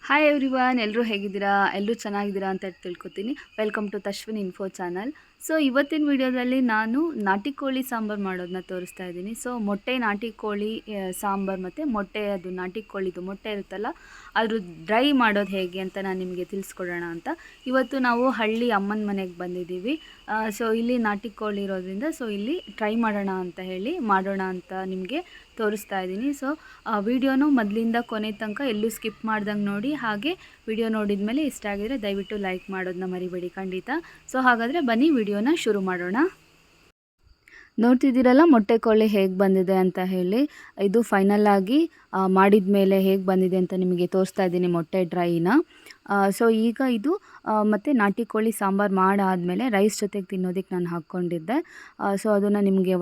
Hi everyone, ಎಲ್ಲರೂ ಹೇಗಿದ್ದೀರಾ? ಎಲ್ಲರೂ ಚೆನ್ನಾಗಿದ್ದೀರಾ ಅಂತ ತಿಳ್ಕೊತೀನಿ. Welcome to Tashwin info channel. So ಇವತ್ತಿನ ವಿಡಿಯೋದಲ್ಲಿ ನಾನು ನಾಟಿ ಕೋಳಿ ಸಾಂಬಾರು ಮಾಡೋದನ್ನ ತೋರಿಸ್ತಾ ಇದ್ದೀನಿ. ಸೊ ಮೊಟ್ಟೆ ನಾಟಿ ಕೋಳಿ ಸಾಂಬಾರು ಮತ್ತು ಮೊಟ್ಟೆ, ಅದು ನಾಟಿ ಕೋಳಿದು ಮೊಟ್ಟೆ ಇರುತ್ತಲ್ಲ, ಅದ್ರ ಡ್ರೈ ಮಾಡೋದು ಹೇಗೆ ಅಂತ ನಾನು ನಿಮಗೆ ತಿಳಿಸ್ಕೊಡೋಣ ಅಂತ. ಇವತ್ತು ನಾವು ಹಳ್ಳಿ ಅಮ್ಮನ ಮನೆಗೆ ಬಂದಿದ್ದೀವಿ. ಸೊ ಇಲ್ಲಿ ನಾಟಿ ಕೋಳಿ ಇರೋದ್ರಿಂದ ಸೊ ಇಲ್ಲಿ ಟ್ರೈ ಮಾಡೋಣ ಅಂತ ನಿಮಗೆ ತೋರಿಸ್ತಾ ಇದ್ದೀನಿ. ಸೊ ವಿಡಿಯೋನು ಮೊದಲಿಂದ ಕೊನೆ ತನಕ ಎಲ್ಲೂ ಸ್ಕಿಪ್ ಮಾಡ್ದಂಗೆ ನೋಡಿ. ಹಾಗೆ ವಿಡಿಯೋ ನೋಡಿದ ಮೇಲೆ ಇಷ್ಟ ಆಗಿದರೆ ದಯವಿಟ್ಟು ಲೈಕ್ ಮಾಡೋದನ್ನ ಮರಿಬೇಡಿ ಖಂಡಿತ. ಸೊ ಹಾಗಾದರೆ ಬನ್ನಿ ವಿಡಿಯೋನ ಶುರು ಮಾಡೋಣ. ನೋಡ್ತಿದ್ದೀರಲ್ಲ ಮೊಟ್ಟೆ ಕೋಳಿ ಹೇಗೆ ಬಂದಿದೆ ಅಂತ ಹೇಳಿ. ಇದು ಫೈನಲ್ ಆಗಿ ಮಾಡಿದ ಮೇಲೆ ಹೇಗೆ ಬಂದಿದೆ ಅಂತ ನಿಮಗೆ ತೋರಿಸ್ತಾ ಇದ್ದೀನಿ ಮೊಟ್ಟೆ ಡ್ರೈನ. ಸೊ ಈಗ ಇದು ಮತ್ತು ನಾಟಿ ಕೋಳಿ ಸಾಂಬಾರು ಮಾಡಾದಮೇಲೆ ರೈಸ್ ಜೊತೆಗೆ ತಿನ್ನೋದಕ್ಕೆ ನಾನು ಹಾಕ್ಕೊಂಡಿದ್ದೆ. ಸೊ ಅದನ್ನು ನಿಮಗೆ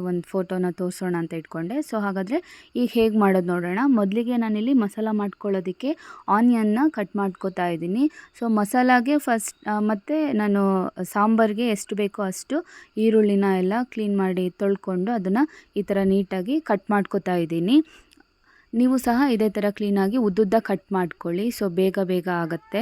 ಒಂದು ಫೋಟೋನ ತೋರಿಸೋಣ ಅಂತ ಇಟ್ಕೊಂಡೆ. ಸೊ ಹಾಗಾದರೆ ಈಗ ಹೇಗೆ ಮಾಡೋದು ನೋಡೋಣ. ಮೊದಲಿಗೆ ನಾನಿಲ್ಲಿ ಮಸಾಲ ಮಾಡ್ಕೊಳ್ಳೋದಕ್ಕೆ ಆನಿಯನ್ನ ಕಟ್ ಮಾಡ್ಕೋತಾ ಇದ್ದೀನಿ. ಸೊ ಮಸಾಲಾಗೆ ಫಸ್ಟ್ ಮತ್ತು ನಾನು ಸಾಂಬಾರಿಗೆ ಎಷ್ಟು ಬೇಕೋ ಅಷ್ಟು ಈರುಳ್ಳಿನ ಎಲ್ಲ ಕ್ಲೀನ್ ಮಾಡಿ ತೊಳ್ಕೊಂಡು ಅದನ್ನು ಈ ಥರ ನೀಟಾಗಿ ಕಟ್ ಮಾಡ್ಕೋತಾ ಇದ್ದೀನಿ. ನೀವು ಸಹ ಇದೇ ಥರ ಕ್ಲೀನಾಗಿ ಉದ್ದುದ್ದ ಕಟ್ ಮಾಡ್ಕೊಳ್ಳಿ. ಸೊ ಬೇಗ ಆಗುತ್ತೆ.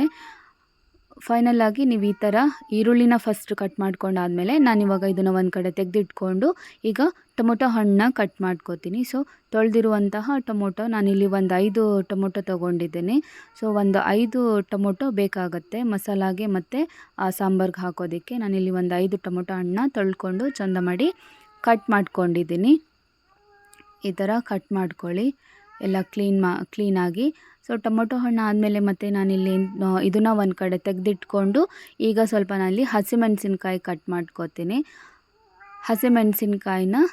ಫೈನಲ್ ಆಗಿ ನೀವು ಈ ಥರ ಈರುಳ್ಳಿನ ಫಸ್ಟ್ ಕಟ್ ಮಾಡ್ಕೊಂಡಾದಮೇಲೆ ನಾನಿವಾಗ ಇದನ್ನು ಒಂದು ಕಡೆ ತೆಗೆದಿಟ್ಕೊಂಡು ಈಗ ಟೊಮೊಟೊ ಹಣ್ಣನ್ನ ಕಟ್ ಮಾಡ್ಕೋತೀನಿ. ಸೊ ತೊಳೆದಿರುವಂತಹ ಟೊಮೊಟೊ ನಾನಿಲ್ಲಿ ಒಂದು 5 ಟೊಮೊಟೊ ತೊಗೊಂಡಿದ್ದೀನಿ. ಸೊ ಒಂದು 5 ಟೊಮೊಟೊ ಬೇಕಾಗುತ್ತೆ ಮಸಾಲಾಗೆ ಮತ್ತು ಸಾಂಬಾರ್ಗೆ ಹಾಕೋದಕ್ಕೆ. ನಾನಿಲ್ಲಿ ಒಂದು 5 ಟೊಮೊಟೊ ಹಣ್ಣನ್ನ ತೊಳ್ಕೊಂಡು ಚಂದ ಮಾಡಿ ಕಟ್ ಮಾಡ್ಕೊಂಡಿದ್ದೀನಿ. ಈ ಥರ ಕಟ್ ಮಾಡ್ಕೊಳ್ಳಿ ಎಲ್ಲ ಕ್ಲೀನಾಗಿ. ಸೊ ಟೊಮೊಟೊ ಹಣ್ಣು ಆದಮೇಲೆ ಮತ್ತು ನಾನಿಲ್ಲಿ ಇದನ್ನು ಒಂದು ಕಡೆ ತೆಗೆದಿಟ್ಕೊಂಡು ಈಗ ಸ್ವಲ್ಪ ನಾನಿಲ್ಲಿ ಹಸಿಮೆಣಸಿನ್ಕಾಯಿ ಕಟ್ ಮಾಡ್ಕೋತೀನಿ. ಹಸಿಮೆಣಸಿನ್ಕಾಯಿನ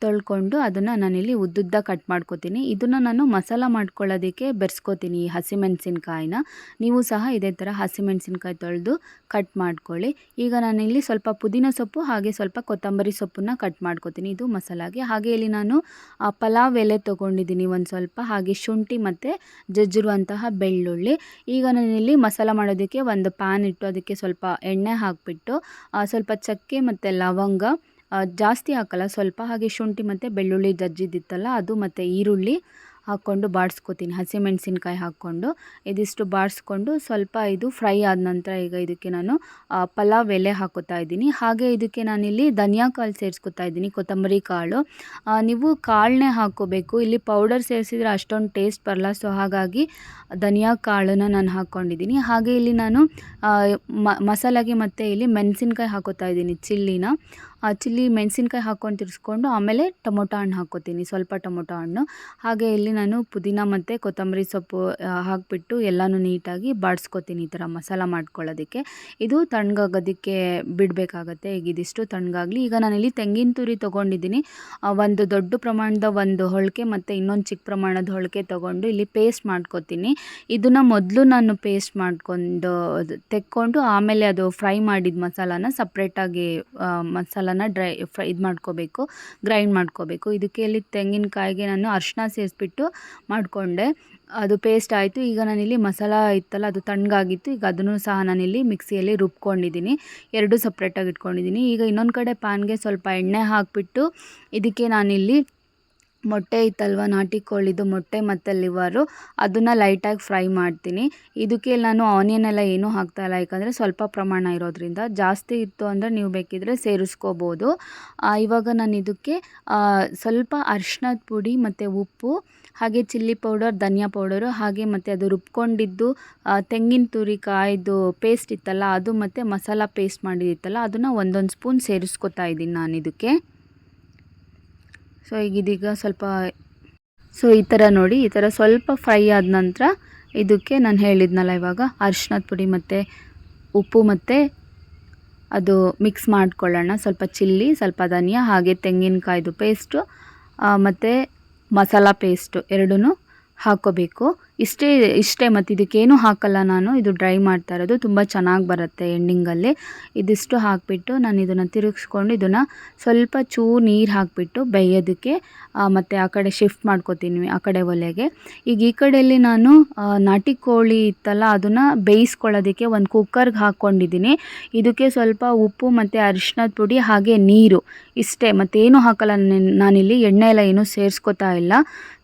ತೊಳ್ಕೊಂಡು ಅದನ್ನು ನಾನಿಲ್ಲಿ ಉದ್ದುದ್ದ ಕಟ್ ಮಾಡ್ಕೋತೀನಿ. ಇದನ್ನು ನಾನು ಮಸಾಲ ಮಾಡ್ಕೊಳ್ಳೋದಕ್ಕೆ ಬೆರೆಸ್ಕೋತೀನಿ ಈ ಹಸಿಮೆಣಸಿನ್ಕಾಯಿನ. ನೀವು ಸಹ ಇದೇ ಥರ ಹಸಿಮೆಣಸಿನ್ಕಾಯಿ ತೊಳೆದು ಕಟ್ ಮಾಡ್ಕೊಳ್ಳಿ. ಈಗ ನಾನಿಲ್ಲಿ ಸ್ವಲ್ಪ ಪುದೀನ ಸೊಪ್ಪು ಹಾಗೆ ಸ್ವಲ್ಪ ಕೊತ್ತಂಬರಿ ಸೊಪ್ಪನ್ನ ಕಟ್ ಮಾಡ್ಕೋತೀನಿ ಇದು ಮಸಾಲಾಗೆ. ಹಾಗೆ ಇಲ್ಲಿ ನಾನು ಪಲಾವ್ ಎಲೆ ತೊಗೊಂಡಿದ್ದೀನಿ ಒಂದು ಸ್ವಲ್ಪ, ಹಾಗೆ ಶುಂಠಿ ಮತ್ತು ಜಜ್ಜಿರುವಂತಹ ಬೆಳ್ಳುಳ್ಳಿ. ಈಗ ನಾನಿಲ್ಲಿ ಮಸಾಲ ಮಾಡೋದಕ್ಕೆ ಒಂದು ಪ್ಯಾನ್ ಇಟ್ಟು ಅದಕ್ಕೆ ಸ್ವಲ್ಪ ಎಣ್ಣೆ ಹಾಕಿಬಿಟ್ಟು ಸ್ವಲ್ಪ ಚಕ್ಕೆ ಮತ್ತು ಲವಂಗ, ಜಾಸ್ತಿ ಹಾಕಲ್ಲ ಸ್ವಲ್ಪ, ಹಾಗೆ ಶುಂಠಿ ಮತ್ತು ಬೆಳ್ಳುಳ್ಳಿ ಜಜ್ಜಿದ್ದಿತ್ತಲ್ಲ ಅದು ಮತ್ತು ಈರುಳ್ಳಿ ಹಾಕ್ಕೊಂಡು ಬಾಡಿಸ್ಕೊತೀನಿ. ಹಸಿಮೆಣಸಿನ್ಕಾಯಿ ಹಾಕ್ಕೊಂಡು ಇದಿಷ್ಟು ಬಾಡಿಸ್ಕೊಂಡು ಸ್ವಲ್ಪ ಇದು ಫ್ರೈ ಆದ ನಂತರ ಈಗ ಇದಕ್ಕೆ ನಾನು ಪಲಾವ್ ಎಲೆ ಹಾಕೋತಾ ಇದ್ದೀನಿ. ಹಾಗೆ ಇದಕ್ಕೆ ನಾನಿಲ್ಲಿ ಧನಿಯಾ ಕಾಳು ಸೇರಿಸ್ಕೊತಾ ಇದ್ದೀನಿ, ಕೊತ್ತಂಬರಿ ಕಾಳು. ನೀವು ಕಾಳನ್ನೇ ಹಾಕ್ಕೋಬೇಕು. ಇಲ್ಲಿ ಪೌಡರ್ ಸೇರಿಸಿದ್ರೆ ಅಷ್ಟೊಂದು ಟೇಸ್ಟ್ ಬರಲ್ಲ. ಸೊ ಹಾಗಾಗಿ ಧನಿಯಾ ಕಾಳನ್ನು ನಾನು ಹಾಕ್ಕೊಂಡಿದ್ದೀನಿ. ಹಾಗೆ ಇಲ್ಲಿ ನಾನು ಮಸಾಲಾಗೆ ಮತ್ತು ಇಲ್ಲಿ ಮೆಣಸಿನ್ಕಾಯಿ ಹಾಕೋತಾ ಇದ್ದೀನಿ, ಚಿಲ್ಲಿ ಮೆಣಸಿನ್ಕಾಯಿ ಹಾಕ್ಕೊಂಡು ತಿರ್ಸ್ಕೊಂಡು ಆಮೇಲೆ ಟೊಮೊಟೊ ಹಣ್ಣು ಹಾಕ್ಕೋತೀನಿ, ಸ್ವಲ್ಪ ಟೊಮೊಟೊ ಹಣ್ಣು. ಹಾಗೆ ಇಲ್ಲಿ ನಾನು ಪುದೀನ ಮತ್ತು ಕೊತ್ತಂಬರಿ ಸೊಪ್ಪು ಹಾಕಿಬಿಟ್ಟು ಎಲ್ಲನೂ ನೀಟಾಗಿ ಬಾಡಿಸ್ಕೊತೀನಿ ಈ ಥರ ಮಸಾಲ ಮಾಡ್ಕೊಳ್ಳೋದಕ್ಕೆ. ಇದು ತಣ್ಣಗಾಗೋದಕ್ಕೆ ಬಿಡಬೇಕಾಗತ್ತೆ. ಈಗ ಇದಿಷ್ಟು ತಣ್ಣಗಾಗಲಿ. ಈಗ ನಾನಿಲ್ಲಿ ತೆಂಗಿನ ತುರಿ ತೊಗೊಂಡಿದ್ದೀನಿ. ಒಂದು ದೊಡ್ಡ ಪ್ರಮಾಣದ ಒಂದು ಹೋಳಿಗೆ ಮತ್ತು ಇನ್ನೊಂದು ಚಿಕ್ಕ ಪ್ರಮಾಣದ ಹೋಳಿಗೆ ತೊಗೊಂಡು ಇಲ್ಲಿ ಪೇಸ್ಟ್ ಮಾಡ್ಕೊತೀನಿ. ಇದನ್ನು ಮೊದಲು ನಾನು ಪೇಸ್ಟ್ ಮಾಡ್ಕೊಂಡು ತೆಕ್ಕೊಂಡು ಆಮೇಲೆ ಅದು ಫ್ರೈ ಮಾಡಿದ ಮಸಾಲಾನ ಸಪ್ರೇಟಾಗಿ ಮಸಾಲಾನ ಗ್ರೈಂಡ್ ಮಾಡ್ಕೋಬೇಕು. ಇದಕ್ಕೆ ಇಲ್ಲಿ ತೆಂಗಿನಕಾಯಿಗೆ ನಾನು ಅರಿಶಿನ ಸೇರಿಸ್ಬಿಟ್ಟು ಮಾಡಿಕೊಂಡೆ, ಅದು ಪೇಸ್ಟ್ ಆಯಿತು. ಈಗ ನಾನಿಲ್ಲಿ ಮಸಾಲ ಇತ್ತಲ್ಲ ಅದು ತಣ್ಣಗಾಗಿತ್ತು. ಈಗ ಅದನ್ನು ಸಹ ನಾನಿಲ್ಲಿ ಮಿಕ್ಸಿಯಲ್ಲಿ ರುಬ್ಕೊಂಡಿದ್ದೀನಿ, ಎರಡು ಸಪ್ರೇಟಾಗಿ ಇಟ್ಕೊಂಡಿದ್ದೀನಿ. ಈಗ ಇನ್ನೊಂದು ಕಡೆ ಪ್ಯಾನ್ಗೆ ಸ್ವಲ್ಪ ಎಣ್ಣೆ ಹಾಕಿಬಿಟ್ಟು ಇದಕ್ಕೆ ನಾನಿಲ್ಲಿ ಮೊಟ್ಟೆ ಇತ್ತಲ್ವ, ನಾಟಿ ಕೋಳಿದು ಮೊಟ್ಟೆ ಮತ್ತು ಲಿವರು, ಅದನ್ನು ಲೈಟಾಗಿ ಫ್ರೈ ಮಾಡ್ತೀನಿ. ಇದಕ್ಕೆ ನಾನು ಆನಿಯನ್ ಎಲ್ಲ ಏನೂ ಹಾಕ್ತಾಯಿಲ್ಲ, ಯಾಕಂದರೆ ಸ್ವಲ್ಪ ಪ್ರಮಾಣ ಇರೋದ್ರಿಂದ. ಜಾಸ್ತಿ ಇತ್ತು ಅಂದರೆ ನೀವು ಬೇಕಿದ್ರೆ ಸೇರಿಸ್ಕೋಬೋದು. ಇವಾಗ ನಾನು ಇದಕ್ಕೆ ಸ್ವಲ್ಪ ಅರಿಶಿನದ ಪುಡಿ ಮತ್ತು ಉಪ್ಪು, ಹಾಗೆ ಚಿಲ್ಲಿ ಪೌಡರ್, ಧನಿಯಾ ಪೌಡರು, ಹಾಗೆ ಮತ್ತು ಅದು ರುಬ್ಕೊಂಡಿದ್ದು ತೆಂಗಿನ ತುರಿ ಕಾಯ್ದು ಪೇಸ್ಟ್ ಇತ್ತಲ್ಲ ಅದು ಮತ್ತು ಮಸಾಲ ಪೇಸ್ಟ್ ಮಾಡಿದಿತ್ತಲ್ಲ ಅದನ್ನು ಒಂದೊಂದು ಸ್ಪೂನ್ ಸೇರಿಸ್ಕೊತಾ ಇದ್ದೀನಿ ನಾನು ಇದಕ್ಕೆ. ಸೊ ಈಗ ಇದೀಗ ಸ್ವಲ್ಪ ಈ ಥರ ನೋಡಿ, ಈ ಥರ ಸ್ವಲ್ಪ ಫ್ರೈ ಆದ ನಂತರ ಇದಕ್ಕೆ ನಾನು ಹೇಳಿದ್ನಲ್ಲ ಇವಾಗ ಅರಿಶಿನದ ಪುಡಿ ಮತ್ತು ಉಪ್ಪು ಮತ್ತು ಅದು ಮಿಕ್ಸ್ ಮಾಡ್ಕೊಳ್ಳೋಣ. ಸ್ವಲ್ಪ ಚಿಲ್ಲಿ, ಸ್ವಲ್ಪ ಧನಿಯಾ, ಹಾಗೆ ತೆಂಗಿನಕಾಯ್ದು ಪೇಸ್ಟು ಮತ್ತು ಮಸಾಲ ಪೇಸ್ಟು ಎರಡೂ ಹಾಕ್ಕೋಬೇಕು. ಇಷ್ಟೇ ಮತ್ತು ಇದಕ್ಕೇನು ಹಾಕಲ್ಲ ನಾನು, ಇದು ಡ್ರೈ ಮಾಡ್ತಾ ಇರೋದು, ತುಂಬ ಚೆನ್ನಾಗಿ ಬರುತ್ತೆ ಎಂಡಿಂಗಲ್ಲಿ. ಇದಿಷ್ಟು ಹಾಕಿಬಿಟ್ಟು ನಾನು ಇದನ್ನು ತಿರುಗಿಸ್ಕೊಂಡು ಇದನ್ನು ಸ್ವಲ್ಪ ನೀರು ಹಾಕಿಬಿಟ್ಟು ಬೇಯೋದಕ್ಕೆ ಮತ್ತು ಆ ಕಡೆ ಶಿಫ್ಟ್ ಮಾಡ್ಕೋತೀನಿ, ಆ ಕಡೆ ಒಲೆಗೆ. ಈಗ ಈ ಕಡೆಯಲ್ಲಿ ನಾನು ನಾಟಿ ಕೋಳಿ ಇತ್ತಲ್ಲ ಅದನ್ನು ಬೇಯಿಸ್ಕೊಳ್ಳೋದಕ್ಕೆ ಒಂದು ಕುಕ್ಕರ್ಗೆ ಹಾಕ್ಕೊಂಡಿದ್ದೀನಿ. ಇದಕ್ಕೆ ಸ್ವಲ್ಪ ಉಪ್ಪು ಮತ್ತು ಅರಿಶಿನದ ಪುಡಿ ಹಾಗೆ ನೀರು ಇಷ್ಟೇ, ಮತ್ತೇನು ಹಾಕಲ್ಲ ನಾನಿಲ್ಲಿ, ಎಣ್ಣೆ ಎಲ್ಲ ಏನೂ ಸೇರಿಸ್ಕೊತಾ ಇಲ್ಲ.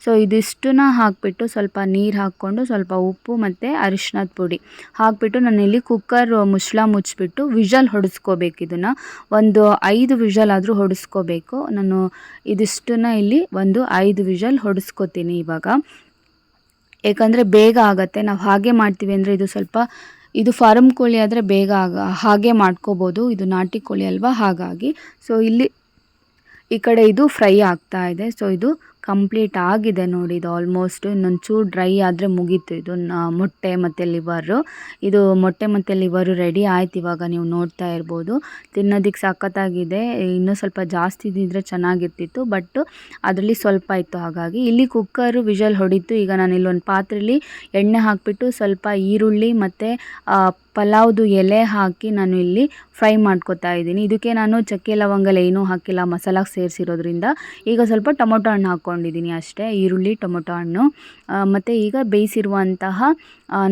ಸೊ ಇದಿಷ್ಟನ್ನ ಹಾಕಿಬಿಟ್ಟು ಸ್ವಲ್ಪ ನೀರು ಹಾಕ್ಕೊಂಡು ಸ್ವಲ್ಪ ಉಪ್ಪು ಮತ್ತು ಅರಿಶಿನದ ಪುಡಿ ಹಾಕಿಬಿಟ್ಟು ನಾನಿಲ್ಲಿ ಕುಕ್ಕರ್ ಮುಚ್ಚಳ ಮುಚ್ಚಿಬಿಟ್ಟು ವಿಷಲ್ ಹೊಡೆಸ್ಕೋಬೇಕು. ಇದನ್ನು ಒಂದು 5 ವಿಷಲ್ ಆದರೂ ಹೊಡೆಸ್ಕೋಬೇಕು. ನಾನು ಇದಿಷ್ಟನ್ನು ಇಲ್ಲಿ ಒಂದು 5 ವಿಷಲ್ ಹೊಡೆಸ್ಕೋತೀನಿ ಇವಾಗ. ಏಕೆಂದರೆ ಬೇಗ ಆಗುತ್ತೆ. ನಾವು ಹಾಗೆ ಮಾಡ್ತೀವಿ ಅಂದರೆ ಇದು ಫಾರಮ್ ಕೋಳಿ ಆದರೆ ಬೇಗ ಹಾಗೆ ಮಾಡ್ಕೋಬೋದು. ಇದು ನಾಟಿ ಕೋಳಿ ಅಲ್ವಾ, ಹಾಗಾಗಿ. ಸೊ ಇಲ್ಲಿ ಈ ಕಡೆ ಇದು ಫ್ರೈ ಆಗ್ತಾ ಇದೆ. ಸೊ ಇದು ಕಂಪ್ಲೀಟ್ ಆಗಿದೆ ನೋಡಿ. ಇದು ಆಲ್ಮೋಸ್ಟ್ ಇನ್ನೊಂದು ಚೂರು ಡ್ರೈ ಆದರೆ ಮುಗೀತು. ಇದು ಮೊಟ್ಟೆ ಮತ್ತು ಲಿವರು, ಇದು ಮೊಟ್ಟೆ ಮತ್ತು ಲಿವರು ರೆಡಿ ಆಯ್ತು. ಇವಾಗ ನೀವು ನೋಡ್ತಾ ಇರ್ಬೋದು, ತಿನ್ನೋದಕ್ಕೆ ಸಖತ್ತಾಗಿದೆ. ಇನ್ನೂ ಸ್ವಲ್ಪ ಜಾಸ್ತಿ ಇದ್ದಿದ್ರೆ ಚೆನ್ನಾಗಿರ್ತಿತ್ತು, ಬಟ್ ಅದರಲ್ಲಿ ಸ್ವಲ್ಪ ಇತ್ತು. ಹಾಗಾಗಿ ಇಲ್ಲಿ ಕುಕ್ಕರು ವಿಷಲ್ ಹೊಡಿತು. ಈಗ ನಾನು ಇಲ್ಲೊಂದು ಪಾತ್ರೆಯಲ್ಲಿ ಎಣ್ಣೆ ಹಾಕಿಬಿಟ್ಟು ಸ್ವಲ್ಪ ಈರುಳ್ಳಿ ಮತ್ತು ಪಲಾವ್ದು ಎಲೆ ಹಾಕಿ ನಾನು ಇಲ್ಲಿ ಫ್ರೈ ಮಾಡ್ಕೊತಾ ಇದ್ದೀನಿ. ಇದಕ್ಕೆ ನಾನು ಚಕ್ಕೆ ಲವಂಗ ಏನೂ ಹಾಕಿಲ್ಲ, ಮಸಾಲಾಗೆ ಸೇರಿಸಿರೋದ್ರಿಂದ. ಈಗ ಸ್ವಲ್ಪ ಟೊಮೊಟೊ ಹಣ್ಣು ಹಾಕ್ಕೊಂಡಿದ್ದೀನಿ ಅಷ್ಟೇ, ಈರುಳ್ಳಿ ಟೊಮೊಟೊ ಹಣ್ಣು. ಮತ್ತು ಈಗ ಬೇಯಿಸಿರುವಂತಹ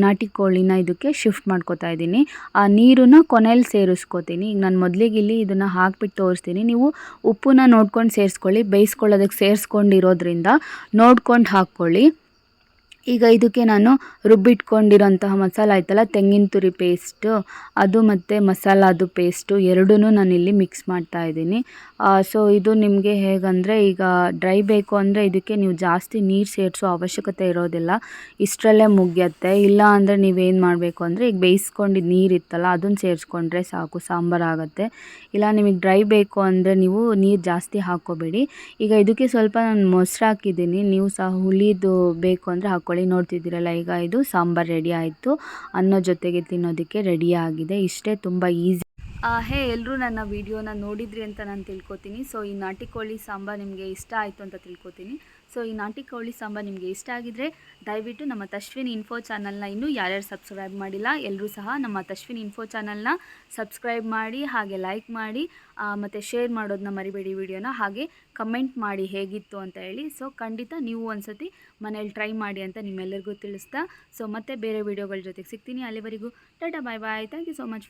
ನಾಟಿ ಕೋಳಿನ ಇದಕ್ಕೆ ಶಿಫ್ಟ್ ಮಾಡ್ಕೊತಾ ಇದ್ದೀನಿ. ಆ ನೀರನ್ನು ಕೊನೆಯಲ್ಲಿ ಸೇರಿಸ್ಕೋತೀನಿ. ಈಗ ನಾನು ಮೊದಲಿಗೆ ಇಲ್ಲಿ ಇದನ್ನು ಹಾಕ್ಬಿಟ್ಟು ತೋರಿಸ್ತೀನಿ. ನೀವು ಉಪ್ಪನ್ನ ನೋಡ್ಕೊಂಡು ಸೇರಿಸ್ಕೊಳ್ಳಿ. ಬೇಯಿಸ್ಕೊಳ್ಳೋದಕ್ಕೆ ಸೇರಿಸ್ಕೊಂಡಿರೋದ್ರಿಂದ ನೋಡ್ಕೊಂಡು ಹಾಕ್ಕೊಳ್ಳಿ. ಈಗ ಇದಕ್ಕೆ ನಾನು ರುಬ್ಬಿಟ್ಕೊಂಡಿರೋಂತಹ ಮಸಾಲ ಆಯ್ತಲ್ಲ, ತೆಂಗಿನ ತುರಿ ಪೇಸ್ಟು ಅದು ಮತ್ತು ಮಸಾಲದು ಪೇಸ್ಟು ಎರಡೂ ನಾನಿಲ್ಲಿ ಮಿಕ್ಸ್ ಮಾಡ್ತಾ ಇದ್ದೀನಿ. ಸೊ ಇದು ನಿಮಗೆ ಹೇಗಂದರೆ, ಈಗ ಡ್ರೈ ಬೇಕು ಅಂದರೆ ಇದಕ್ಕೆ ನೀವು ಜಾಸ್ತಿ ನೀರು ಸೇರಿಸೋ ಅವಶ್ಯಕತೆ ಇರೋದಿಲ್ಲ, ಇಷ್ಟರಲ್ಲೇ ಮುಗಿಯುತ್ತೆ. ಇಲ್ಲ ಅಂದರೆ ನೀವೇನು ಮಾಡಬೇಕು ಅಂದರೆ, ಈಗ ಬೇಯಿಸ್ಕೊಂಡಿದ್ದು ನೀರಿತ್ತಲ್ಲ ಅದನ್ನು ಸೇರಿಸ್ಕೊಂಡ್ರೆ ಸಾಕು, ಸಾಂಬಾರಾಗುತ್ತೆ. ಇಲ್ಲ ನಿಮಗೆ ಡ್ರೈ ಬೇಕು ಅಂದರೆ ನೀವು ನೀರು ಜಾಸ್ತಿ ಹಾಕ್ಕೋಬೇಡಿ. ಈಗ ಇದಕ್ಕೆ ಸ್ವಲ್ಪ ನಾನು ಮೊಸರು ಹಾಕಿದ್ದೀನಿ, ನೀವು ಸಹ ಹುಳಿದು ಬೇಕು ಅಂದರೆ ಹಾಕ್ಕೊಳ್ಳಿ. ನೋಡ್ತಿದ್ದೀರಲ್ಲ, ಈಗ ಇದು ಸಾಂಬಾರು ರೆಡಿ ಆಯಿತು. ಅನ್ನೋ ಜೊತೆಗೆ ತಿನ್ನೋದಕ್ಕೆ ರೆಡಿ ಆಗಿದೆ. ಇಷ್ಟೇ, ತುಂಬ ಈಸಿ. ಎಲ್ಲರೂ ನನ್ನ ವಿಡಿಯೋನ ನೋಡಿದ್ರಿ ಅಂತ ನಾನು ತಿಳ್ಕೊತೀನಿ. ಸೊ ಈ ನಾಟಿ ಕೋಳಿ ಸಾಂಬಾರು ನಿಮಗೆ ಇಷ್ಟ ಆಯಿತು ಅಂತ ತಿಳ್ಕೊತೀನಿ. ಸೊ ಈ ನಾಟಿ ಕೋಳಿ ಸಾಂಬಾರು ನಿಮಗೆ ಇಷ್ಟ ಆಗಿದ್ದರೆ ದಯವಿಟ್ಟು ನಮ್ಮ ತಶ್ವಿನ್ ಇನ್ಫೋ ಚಾನಲ್ನ ಇನ್ನೂ ಯಾರ್ಯಾರು ಸಬ್ಸ್ಕ್ರೈಬ್ ಮಾಡಿಲ್ಲ ಎಲ್ಲರೂ ಸಹ ನಮ್ಮ ತಶ್ವಿನ್ ಇನ್ಫೋ ಚಾನಲ್ನ ಸಬ್ಸ್ಕ್ರೈಬ್ ಮಾಡಿ, ಹಾಗೆ ಲೈಕ್ ಮಾಡಿ, ಮತ್ತು ಶೇರ್ ಮಾಡೋದನ್ನ ಮರಿಬೇಡಿ ವಿಡಿಯೋನ. ಹಾಗೆ ಕಮೆಂಟ್ ಮಾಡಿ ಹೇಗಿತ್ತು ಅಂತ ಹೇಳಿ. ಸೊ ಖಂಡಿತ ನೀವು ಒಂದ್ಸತಿ ಮನೇಲಿ ಟ್ರೈ ಮಾಡಿ ಅಂತ ನಿಮ್ಮೆಲ್ಲರಿಗೂ ತಿಳಿಸ್ತಾ, ಸೊ ಮತ್ತೆ ಬೇರೆ ವಿಡಿಯೋಗಳ ಜೊತೆಗೆ ಸಿಗ್ತೀನಿ. ಅಲ್ಲಿವರೆಗೂ tata, bye bye. Thank you so much.